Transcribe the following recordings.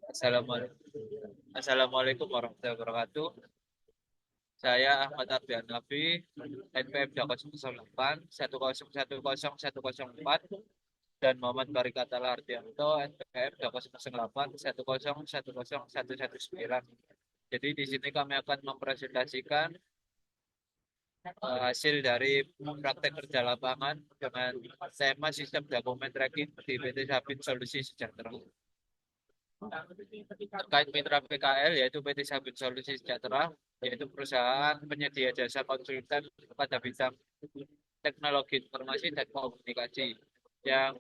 Assalamualaikum. Assalamualaikum warahmatullahi wabarakatuh. Saya Ahmad Ardian Nafi, NPM 208 1010104 dan Muhammad Barikatala Ardianto, NPM 208 1010119. Jadi di sini kami akan mempresentasikan hasil dari praktek kerja lapangan dengan tema sistem dokumen tracking di PT Sabin Solusi Sejahtera. Terkait mitra PKL yaitu PT Sabit Solusi Sejahtera, yaitu perusahaan penyedia jasa konsultan pada bidang teknologi informasi dan komunikasi yang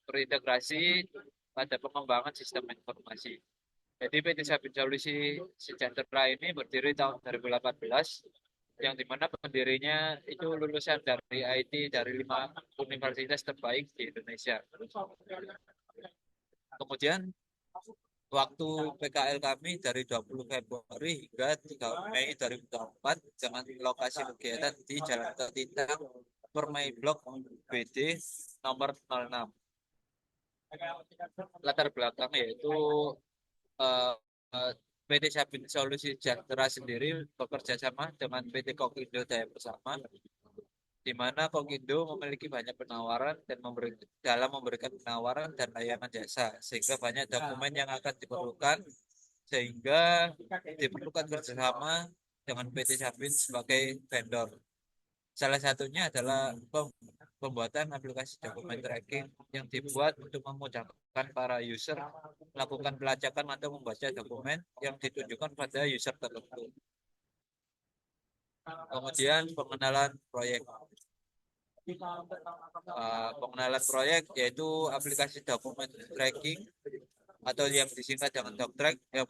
berintegrasi pada pengembangan sistem informasi. Jadi PT Sabit Solusi Sejahtera ini berdiri tahun 2018, yang dimana pendirinya itu lulusan dari IT dari 5 universitas terbaik di Indonesia. Kemudian waktu PKL kami dari 20 Februari hingga 3 Mei 2024 dengan lokasi kegiatan di Jalan Ketintang, Permai Blok BD nomor 06. Latar belakang yaitu eh, eh, PT Sabin Solusi Sejahtera sendiri bekerja sama dengan PT Kokindo Jaya Bersama, di mana Kokindo memiliki banyak penawaran dan dalam memberikan penawaran dan layanan jasa, sehingga banyak dokumen yang akan diperlukan, sehingga diperlukan kerjasama dengan PT Sabin sebagai vendor. Salah satunya adalah pembuatan aplikasi dokumen tracking yang dibuat untuk memudahkan para user melakukan pelacakan atau membaca dokumen yang ditunjukkan pada user tertentu. Kemudian pengenalan proyek. Pengenalan proyek yaitu aplikasi dokumen tracking atau yang disingkat dengan DocTrack, yang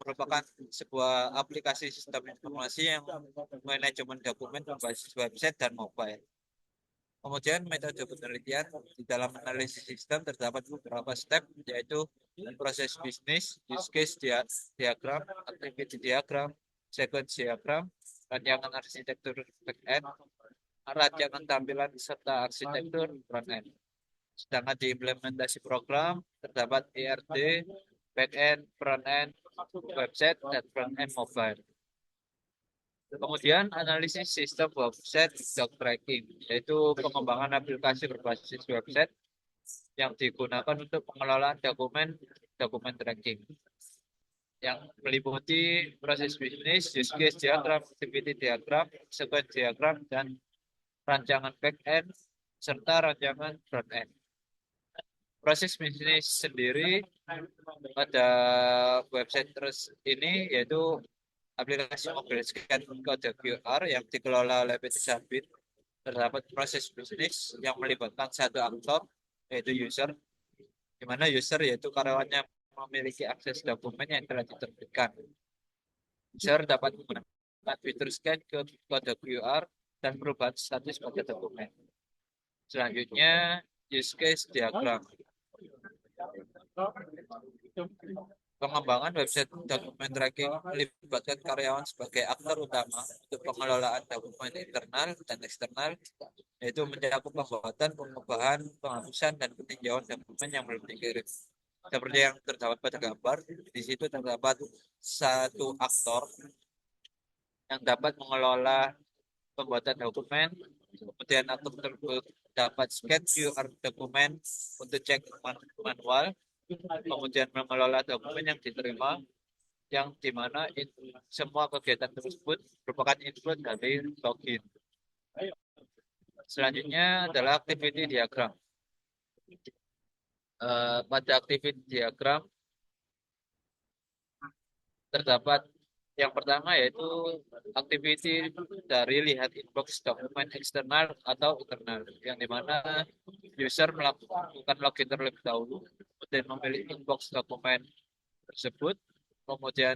merupakan sebuah aplikasi sistem informasi yang manajemen dokumen berbasis website dan mobile. Kemudian metode penelitian di dalam analisis sistem terdapat beberapa step, yaitu proses bisnis, use case diagram, activity diagram, sequence diagram, rancangan arsitektur back-end, rancangan tampilan serta arsitektur front-end. Sedangkan di implementasi program terdapat ERD, back-end, front-end, website, dan front-end mobile. Kemudian analisis sistem website doc tracking, yaitu pengembangan aplikasi berbasis website yang digunakan untuk pengelolaan dokumen tracking, yang meliputi proses bisnis, use case diagram, activity diagram, sequence diagram, dan rancangan back-end serta rancangan front-end. Proses bisnis sendiri pada website terus ini yaitu aplikasi mobil scan kode QR yang dikelola oleh PT Sabit. Terdapat proses bisnis yang melibatkan satu aktor, yaitu user, di mana user yaitu karyawannya memiliki akses dokumen yang telah diterbitkan. User dapat menggunakan fitur scan ke kode QR dan perubahan status pada dokumen. Selanjutnya, use case diagram. Pengembangan website dokumen tracking melibatkan karyawan sebagai aktor utama untuk pengelolaan dokumen internal dan eksternal, yaitu mencakup pembuatan, pengubahan, penghapusan, dan peninjauan dokumen yang belum dikirim. Seperti yang terdapat pada gambar, di situ terdapat satu aktor yang dapat mengelola pembuatan dokumen, kemudian aktor tersebut dapat scan QR dokumen untuk cek manual, kemudian mengelola dokumen yang diterima, yang dimana semua kegiatan tersebut merupakan input dari login. Selanjutnya adalah activity diagram. Pada activity diagram terdapat yang pertama yaitu activity dari lihat inbox dokumen eksternal atau internal, yang dimana user melakukan login terlebih dahulu, kemudian memilih inbox dokumen tersebut. Kemudian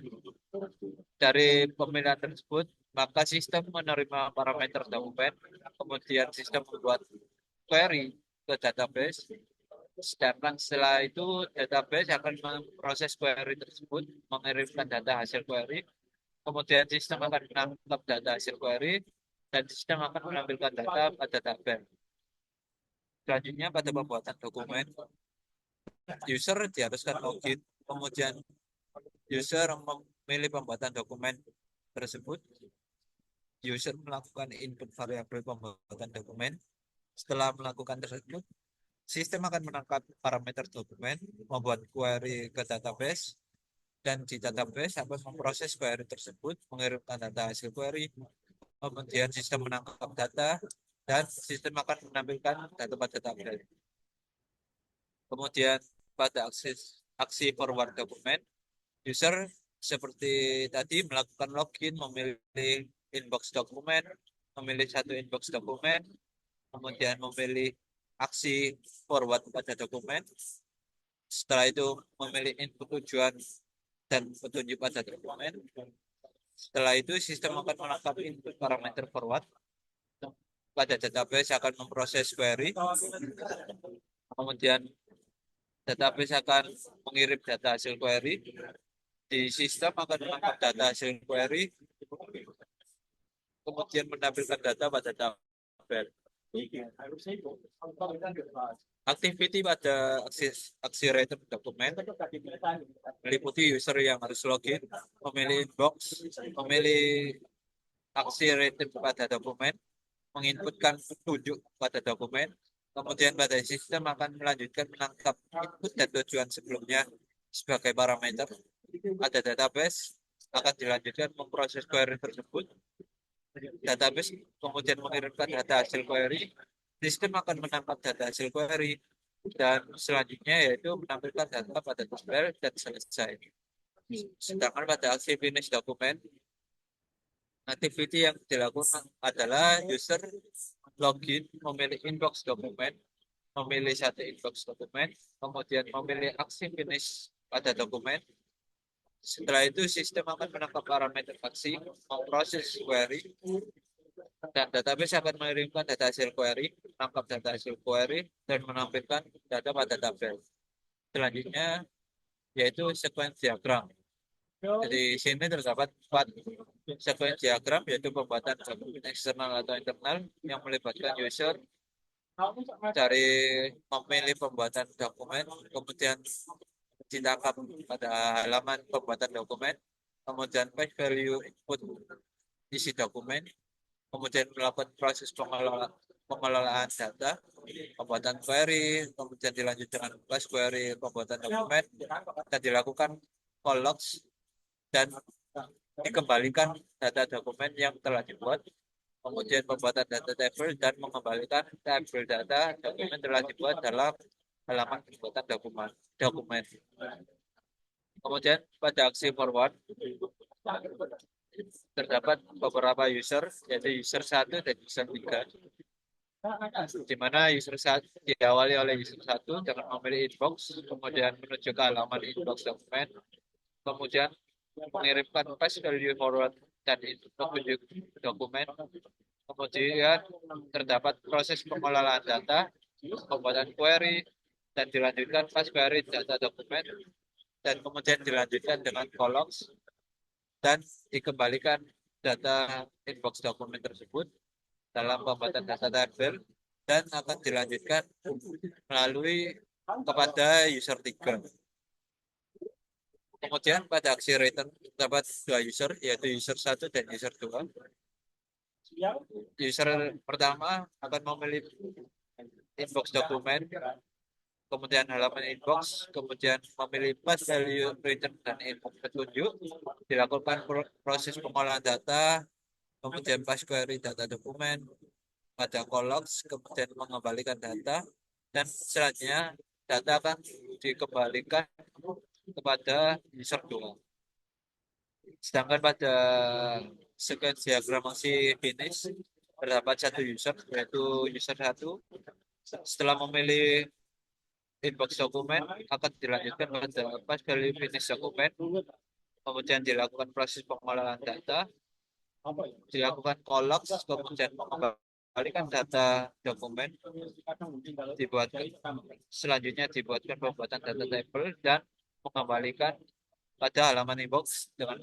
dari pemilihan tersebut, maka sistem menerima parameter dokumen, kemudian sistem membuat query ke database. Sedangkan setelah itu database akan memproses query tersebut, mengirimkan data hasil query, kemudian sistem akan menangkap data hasil query, dan sistem akan menampilkan data pada tabel. Selanjutnya pada pembuatan dokumen, user diharuskan login, kemudian user memilih pembuatan dokumen tersebut, user melakukan input variabel pembuatan dokumen. Setelah melakukan tersebut, sistem akan menangkap parameter dokumen, membuat query ke database, dan di database akan memproses query tersebut, mengirimkan data hasil query, kemudian sistem menangkap data, dan sistem akan menampilkan data pada tabel. Kemudian pada aksi forward dokumen, user seperti tadi melakukan login, memilih inbox dokumen, memilih satu inbox dokumen, kemudian memilih aksi forward pada dokumen. Setelah itu memilih input tujuan dan petunjuk pada dokumen. Setelah itu sistem akan menangkap input parameter forward pada database, akan memproses query, kemudian database akan mengirim data hasil query, di sistem akan menangkap data hasil query, kemudian menampilkan data pada tabel. Activity pada aksi writer dokumen meliputi user yang harus login, memilih inbox, memilih aksi writer pada dokumen, menginputkan petunjuk pada dokumen, kemudian pada sistem akan melanjutkan menangkap input dan tujuan sebelumnya sebagai parameter pada database, akan dilanjutkan memproses query tersebut. Database kemudian mengirimkan data hasil query, sistem akan menangkap data hasil query, dan selanjutnya yaitu menampilkan data pada tabel dan selesai. Sedangkan pada aksi finish dokumen, activity yang dilakukan adalah user login, memilih inbox dokumen, memilih satu inbox dokumen, kemudian memilih aksi finish pada dokumen. Setelah itu sistem akan menangkap parameter aksi, memproses query, dan database akan mengirimkan data hasil query, menangkap data hasil query, dan menampilkan data pada tabel. Selanjutnya yaitu sequence diagram. Jadi sini terdapat 4 sequence diagram, yaitu pembuatan dokumen eksternal atau internal yang melibatkan user dari memilih pembuatan dokumen, kemudian ditangkap pada halaman pembuatan dokumen, kemudian page value input isi dokumen, kemudian melakukan proses pengelolaan data, pembuatan query, kemudian dilanjutkan class query, pembuatan dokumen, dan dilakukan call logs, dan dikembalikan data dokumen yang telah dibuat, kemudian pembuatan data table, dan mengembalikan tabel data dokumen telah dibuat dalam halaman pembuatan dokumen. Kemudian pada aksi forward terdapat beberapa user, yaitu user 1 dan user 3, di mana user 1 diawali oleh user 1 dengan memilih inbox, kemudian menuju ke halaman inbox dokumen, kemudian mengirimkan paste value forward dan petunjuk dokumen, kemudian terdapat proses pengelolaan data, pembuatan query, dan dilanjutkan pas query data dokumen, dan kemudian dilanjutkan dengan columns, dan dikembalikan data inbox dokumen tersebut dalam pembuatan data tabel, dan akan dilanjutkan melalui kepada user 3. Kemudian pada aksi return terdapat 2 user, yaitu user 1 dan user 2. User pertama akan memilih inbox dokumen, kemudian halaman inbox, kemudian memilih path value return dan inbox petunjuk, dilakukan proses pengolahan data, kemudian pass query data dokumen pada collocs, kemudian mengembalikan data, dan selanjutnya data akan dikembalikan kepada user 2. Sedangkan pada sequence diagram aksi finish terdapat 1 user, yaitu user 1. Setelah memilih inbox dokumen, akan dilanjutkan pada pass value finish dokumen, kemudian dilakukan proses pengolahan data, dilakukan collocs, kemudian mengembalikan data dokumen, selanjutnya dibuatkan pembuatan data table, dan mengembalikan pada halaman inbox dengan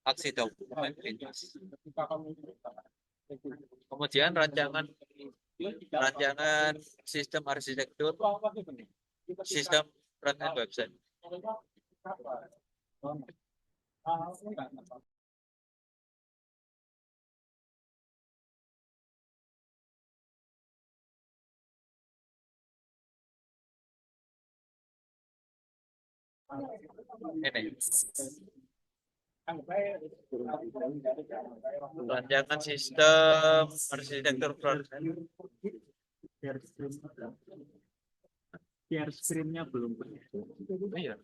aksi dokumen finish. Kemudian rancangan rancangan sistem arsitektur, sistem front-end website. Ini rancangan sistem arsitektur front-end. Share screen-nya belum. Iya.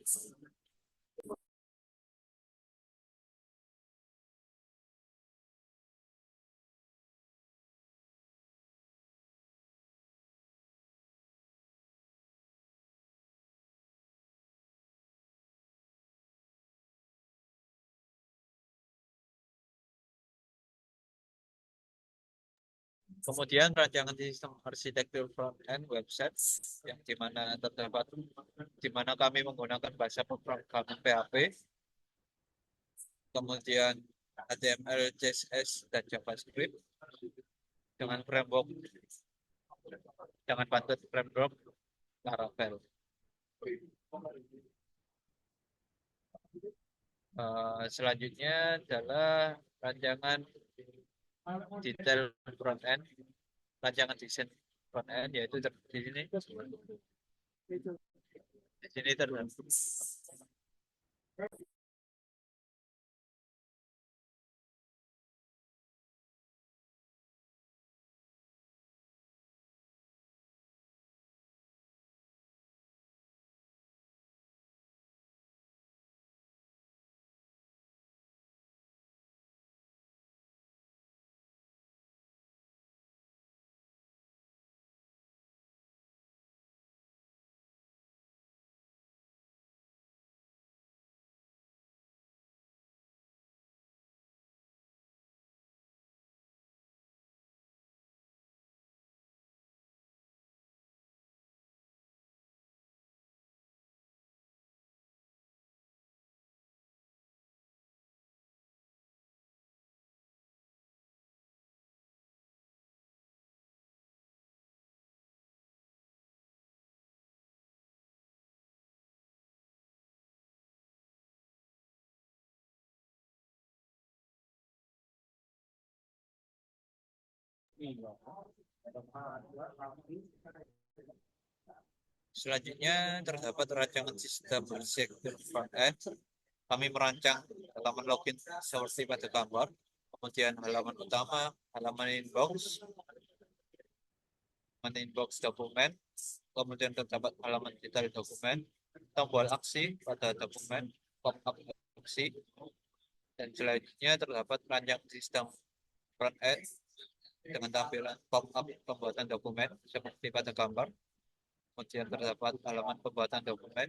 Kemudian rancangan sistem arsitektur front-end website yang dimana kami menggunakan bahasa pemrograman PHP, kemudian HTML, CSS, dan JavaScript dengan pantut framework Laravel. Selanjutnya adalah rancangan detail front-end, rancangan desain front-end, yaitu di sini. Di sini terdapat selanjutnya terdapat rancangan sistem arsitektur front-end. Kami merancang halaman login seperti pada gambar, kemudian halaman utama, halaman inbox dokumen, kemudian terdapat halaman detail dokumen, tombol aksi pada dokumen, pop-up aksi, dan selanjutnya terdapat rancangan sistem front-end dengan tampilan pop-up pembuatan dokumen seperti pada gambar. Kemudian terdapat halaman pembuatan dokumen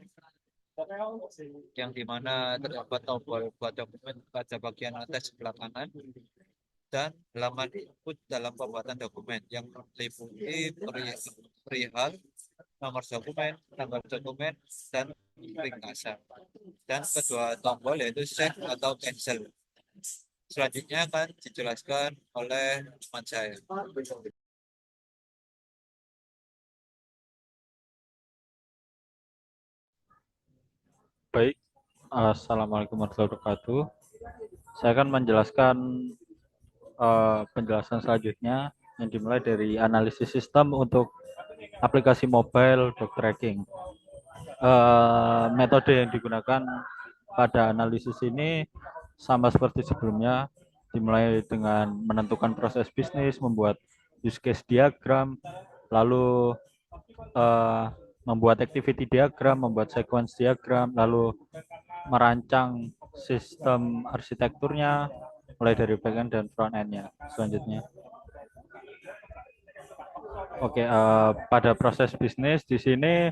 yang dimana terdapat tombol buat dokumen pada bagian atas sebelah kanan, dan halaman input dalam pembuatan dokumen yang meliputi perihal nomor dokumen, tanggal dokumen, dan ringkasan. Dan kedua tombol yaitu save atau cancel. Selanjutnya akan dijelaskan oleh teman saya. Baik, Assalamualaikum warahmatullahi wabarakatuh. Saya akan menjelaskan penjelasan selanjutnya yang dimulai dari analisis sistem untuk aplikasi mobile dog tracking. Metode yang digunakan pada analisis ini sama seperti sebelumnya, dimulai dengan menentukan proses bisnis, membuat use case diagram, lalu membuat activity diagram, membuat sequence diagram, lalu merancang sistem arsitekturnya mulai dari backend dan front end-nya selanjutnya. Oke, pada proses bisnis di sini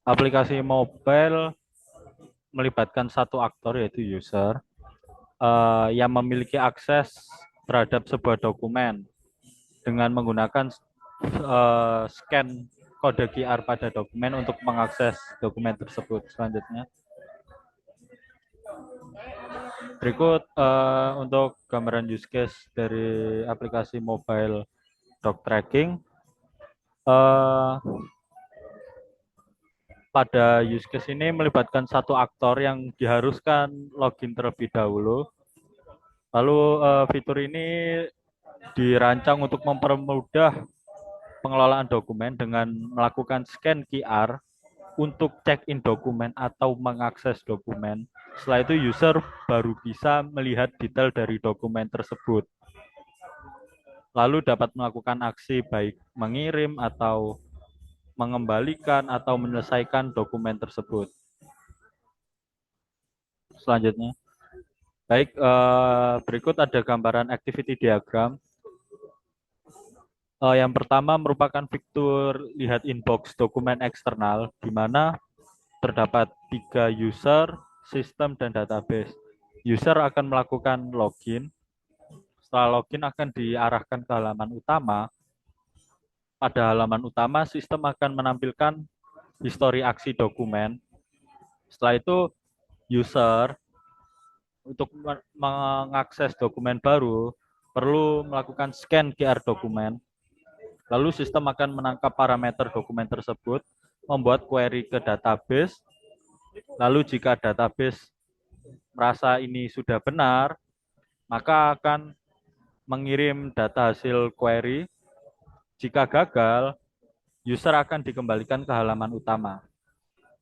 aplikasi mobile melibatkan satu aktor yaitu user yang memiliki akses terhadap sebuah dokumen dengan menggunakan scan kode QR pada dokumen untuk mengakses dokumen tersebut. Selanjutnya, berikut untuk gambaran use case dari aplikasi mobile dog tracking. eh, pada use case ini melibatkan satu aktor yang diharuskan login terlebih dahulu. Lalu fitur ini dirancang untuk mempermudah pengelolaan dokumen dengan melakukan scan QR untuk check-in dokumen atau mengakses dokumen. Setelah itu user baru bisa melihat detail dari dokumen tersebut. Lalu dapat melakukan aksi baik mengirim atau mengembalikan atau menyelesaikan dokumen tersebut. Selanjutnya, baik, berikut ada gambaran activity diagram. Yang pertama merupakan fitur lihat inbox dokumen eksternal, di mana terdapat 3 user, sistem, dan database. User akan melakukan login. Setelah login akan diarahkan ke halaman utama. Pada halaman utama, sistem akan menampilkan histori aksi dokumen. Setelah itu, user untuk mengakses dokumen baru perlu melakukan scan QR dokumen. Lalu sistem akan menangkap parameter dokumen tersebut, membuat query ke database. Lalu jika database merasa ini sudah benar, maka akan mengirim data hasil query. Jika gagal, user akan dikembalikan ke halaman utama.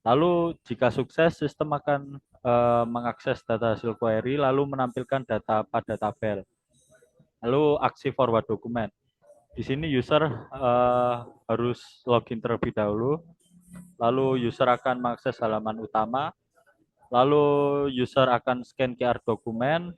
Lalu jika sukses, sistem akan mengakses data hasil query lalu menampilkan data pada tabel. Lalu aksi forward dokumen. Di sini user harus login terlebih dahulu, lalu user akan mengakses halaman utama, lalu user akan scan QR dokumen.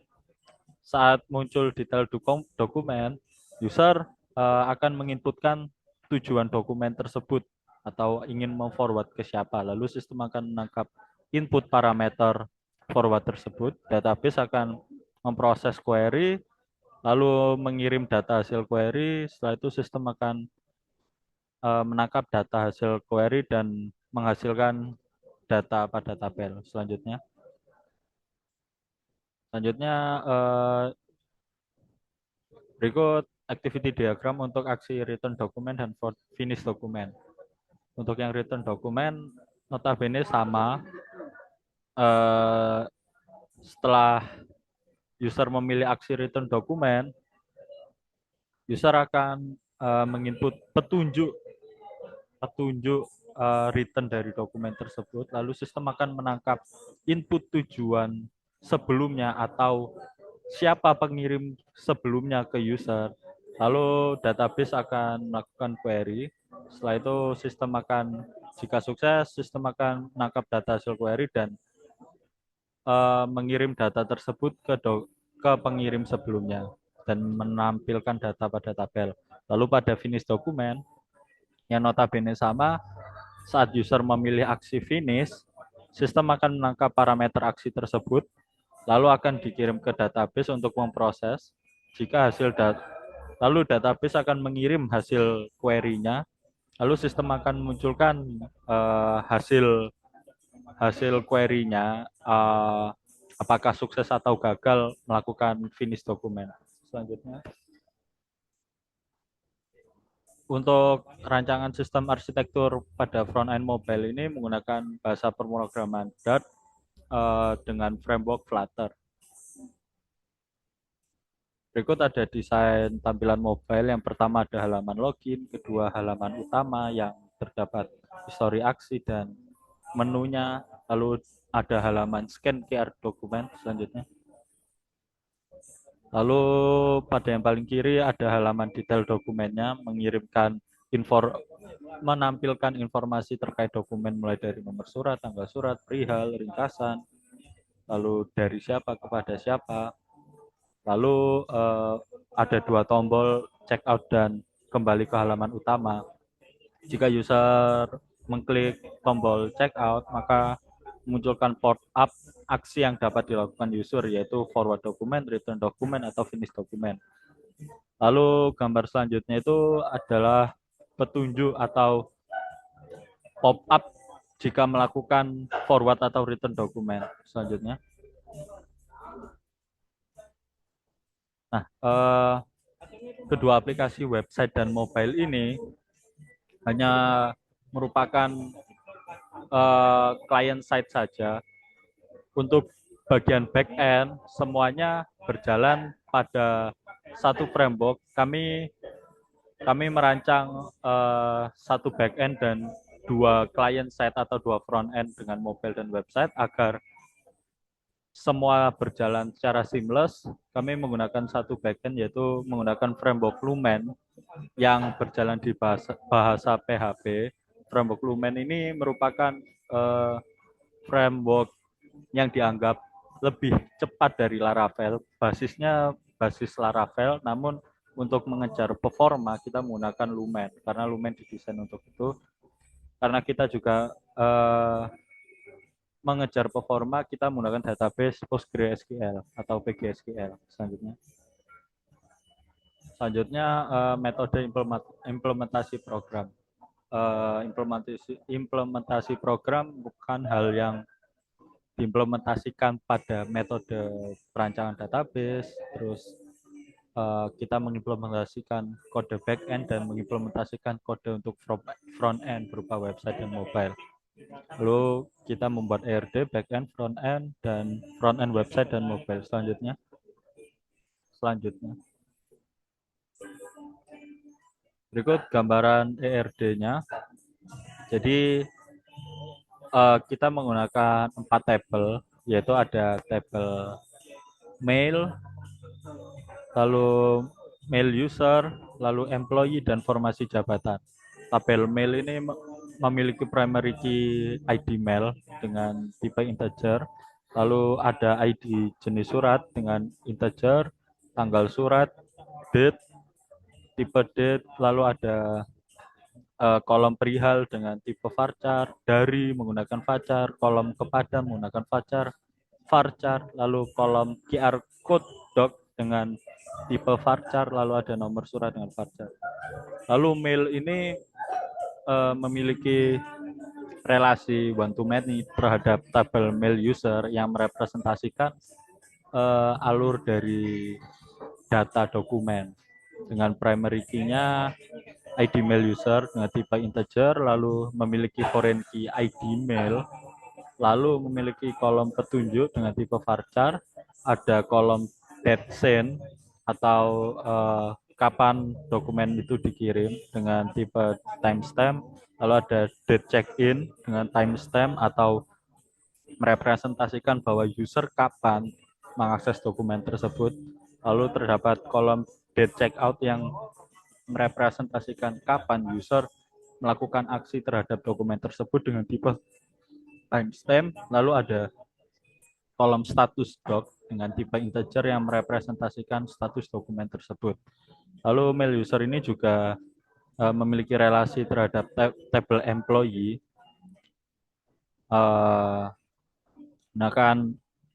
Saat muncul detail dokumen, user akan menginputkan tujuan dokumen tersebut atau ingin memforward ke siapa. Lalu sistem akan menangkap input parameter forward tersebut. Database akan memproses query, lalu mengirim data hasil query. Setelah itu sistem akan menangkap data hasil query dan menghasilkan data pada tabel. Selanjutnya berikut activity diagram untuk aksi return dokumen dan finish dokumen. Untuk yang return dokumen notabene sama. Setelah user memilih aksi return dokumen, user akan menginput petunjuk return dari dokumen tersebut, lalu sistem akan menangkap input tujuan sebelumnya atau siapa pengirim sebelumnya ke user, lalu database akan melakukan query. Setelah itu sistem akan, jika sukses, sistem akan menangkap data hasil query dan mengirim data tersebut ke pengirim sebelumnya dan menampilkan data pada tabel. Lalu pada finish dokumen, yang notabene sama, saat user memilih aksi finish, sistem akan menangkap parameter aksi tersebut, lalu akan dikirim ke database untuk memproses. Jika lalu database akan mengirim hasil query-nya, lalu sistem akan memunculkan hasil query-nya, apakah sukses atau gagal melakukan finish dokumen. Selanjutnya, untuk rancangan sistem arsitektur pada front-end mobile ini menggunakan bahasa pemrograman Dart dengan framework Flutter. Berikut ada desain tampilan mobile. Yang pertama ada halaman login, kedua halaman utama yang terdapat histori aksi dan menunya, lalu ada halaman scan QR dokumen selanjutnya. Lalu pada yang paling kiri ada halaman detail dokumennya, menampilkan informasi terkait dokumen mulai dari nomor surat, tanggal surat, perihal, ringkasan, lalu dari siapa kepada siapa. Lalu ada 2 tombol check out dan kembali ke halaman utama. Jika user mengklik tombol check out, maka munculkan pop-up aksi yang dapat dilakukan user, yaitu forward dokumen, return dokumen, atau finish dokumen. Lalu gambar selanjutnya itu adalah petunjuk atau pop-up jika melakukan forward atau return dokumen. Selanjutnya. Nah, kedua aplikasi website dan mobile ini hanya merupakan client side saja. Untuk bagian back end semuanya berjalan pada satu framework. Kami merancang satu back end dan dua client side atau dua front end dengan mobile dan website agar semua berjalan secara seamless. Kami menggunakan satu backend yaitu menggunakan framework Lumen yang berjalan di bahasa PHP. Framework Lumen ini merupakan framework yang dianggap lebih cepat dari Laravel. Basisnya basis Laravel, namun untuk mengejar performa kita menggunakan Lumen karena Lumen didesain untuk itu. Karena kita juga mengejar performa, kita menggunakan database PostgreSQL atau PGSQL selanjutnya. Selanjutnya metode implementasi program. Implementasi program bukan hal yang diimplementasikan pada metode perancangan database, terus kita mengimplementasikan kode backend dan mengimplementasikan kode untuk front end berupa website dan mobile. Lalu kita membuat ERD, backend, front end, dan front end website dan mobile. Selanjutnya. Berikut gambaran ERD-nya. Jadi kita menggunakan 4 tabel, yaitu ada tabel mail, lalu mail user, lalu employee, dan formasi jabatan. Tabel mail ini memiliki primary key ID mail dengan tipe integer, lalu ada ID jenis surat dengan integer, tanggal surat, date, tipe date, lalu ada kolom perihal dengan tipe varchar, dari menggunakan varchar, kolom kepada menggunakan varchar, lalu kolom QR code doc dengan tipe varchar, lalu ada nomor surat dengan varchar. Lalu mail ini memiliki relasi one to many terhadap tabel mail user yang merepresentasikan alur dari data dokumen dengan primary key-nya ID mail user dengan tipe integer, lalu memiliki foreign key ID mail, lalu memiliki kolom petunjuk dengan tipe varchar, ada kolom date sent atau kapan dokumen itu dikirim dengan tipe timestamp, lalu ada date check-in dengan timestamp atau merepresentasikan bahwa user kapan mengakses dokumen tersebut. Lalu terdapat kolom date checkout yang merepresentasikan kapan user melakukan aksi terhadap dokumen tersebut dengan tipe timestamp. Lalu ada kolom status doc dengan tipe integer yang merepresentasikan status dokumen tersebut. Lalu mail user ini juga memiliki relasi terhadap tabel employee gunakan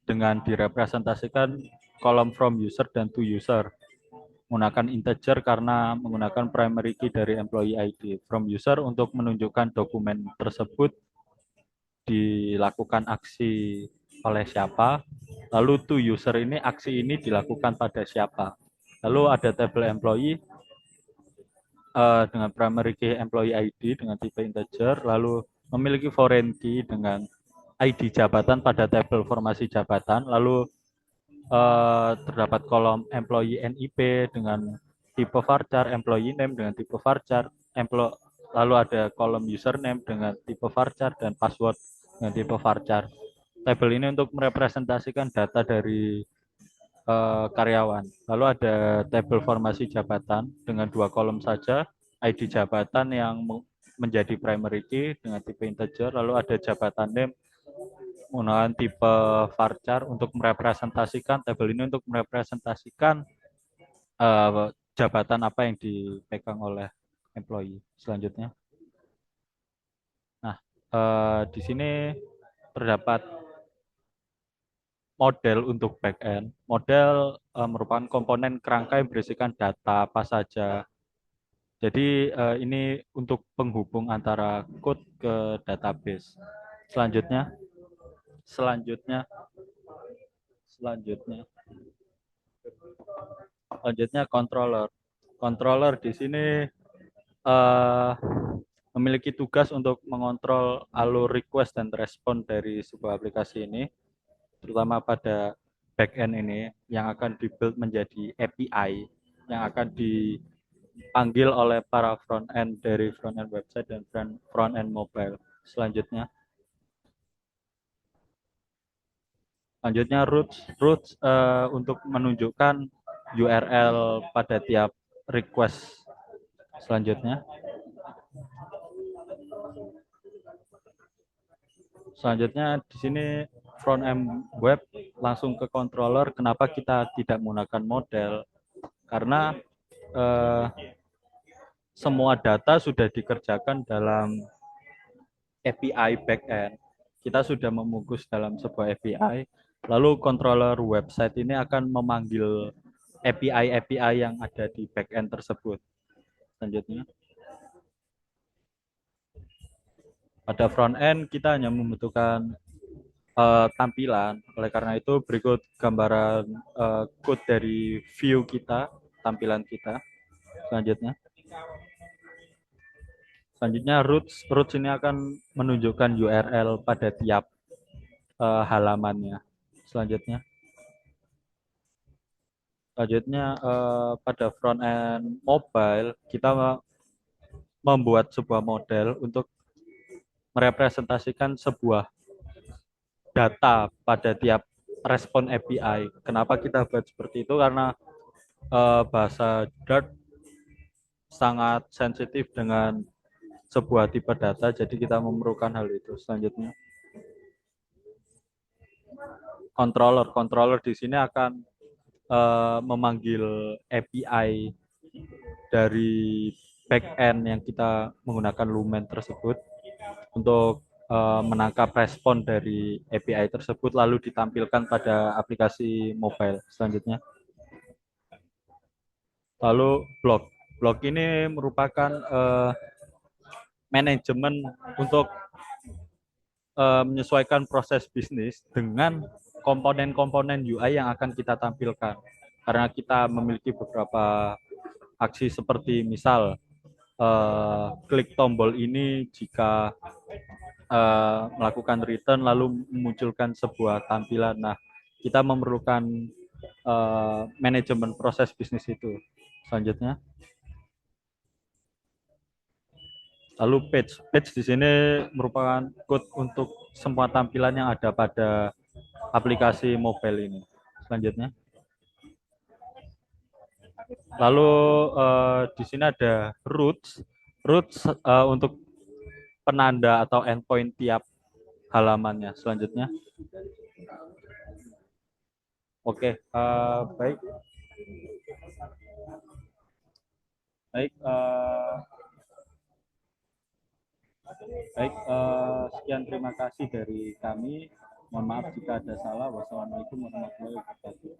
dengan direpresentasikan kolom from user dan to user menggunakan integer karena menggunakan primary key dari employee ID. From user untuk menunjukkan dokumen tersebut dilakukan aksi oleh siapa, lalu to user ini aksi ini dilakukan pada siapa. Lalu ada tabel employee dengan primary key employee ID dengan tipe integer, lalu memiliki foreign key dengan ID jabatan pada tabel formasi jabatan, lalu terdapat kolom employee NIP dengan tipe varchar, employee name dengan tipe varchar, lalu ada kolom username dengan tipe varchar dan password dengan tipe varchar. Tabel ini untuk merepresentasikan data dari karyawan. Lalu ada tabel formasi jabatan dengan 2 kolom saja, ID jabatan yang menjadi primary key dengan tipe integer, lalu ada jabatan name menggunakan tipe varchar untuk merepresentasikan tabel ini untuk merepresentasikan jabatan apa yang dipegang oleh employee. Selanjutnya. Nah, di sini terdapat model untuk backend. Model merupakan komponen kerangka yang berisikan data apa saja. Jadi ini untuk penghubung antara code ke database. Selanjutnya controller. Controller di sini memiliki tugas untuk mengontrol alur request dan respon dari sebuah aplikasi ini, terutama pada backend ini yang akan dibuild menjadi API yang akan dipanggil oleh para front end dari front end website dan front end mobile. Selanjutnya routes untuk menunjukkan URL pada tiap request. Selanjutnya di sini front end web langsung ke controller. Kenapa kita tidak menggunakan model? Karena semua data sudah dikerjakan dalam API backend. Kita sudah membungkus dalam sebuah API, lalu controller website ini akan memanggil API yang ada di backend tersebut. Selanjutnya, pada front end kita hanya membutuhkan tampilan. Oleh karena itu berikut gambaran code dari view kita, tampilan kita. Selanjutnya routes ini akan menunjukkan URL pada tiap halamannya. Selanjutnya pada front end mobile kita membuat sebuah model untuk merepresentasikan sebuah data pada tiap respon API. Kenapa kita buat seperti itu? Karena bahasa Dart sangat sensitif dengan sebuah tipe data, jadi kita memerlukan hal itu. Selanjutnya, controller di sini akan memanggil API dari backend yang kita menggunakan Lumen tersebut untuk menangkap respon dari API tersebut lalu ditampilkan pada aplikasi mobile. Selanjutnya, lalu blog ini merupakan manajemen untuk menyesuaikan proses bisnis dengan komponen-komponen UI yang akan kita tampilkan. Karena kita memiliki beberapa aksi seperti misal klik tombol ini jika melakukan return lalu memunculkan sebuah tampilan. Nah, kita memerlukan manajemen proses bisnis itu. Selanjutnya, lalu page di sini merupakan code untuk semua tampilan yang ada pada aplikasi mobile ini. Selanjutnya, lalu di sini ada routes untuk penanda atau endpoint tiap halamannya. Selanjutnya, oke, baik, baik, sekian terima kasih dari kami. Mohon maaf jika ada salah. Wassalamualaikum warahmatullahi wabarakatuh.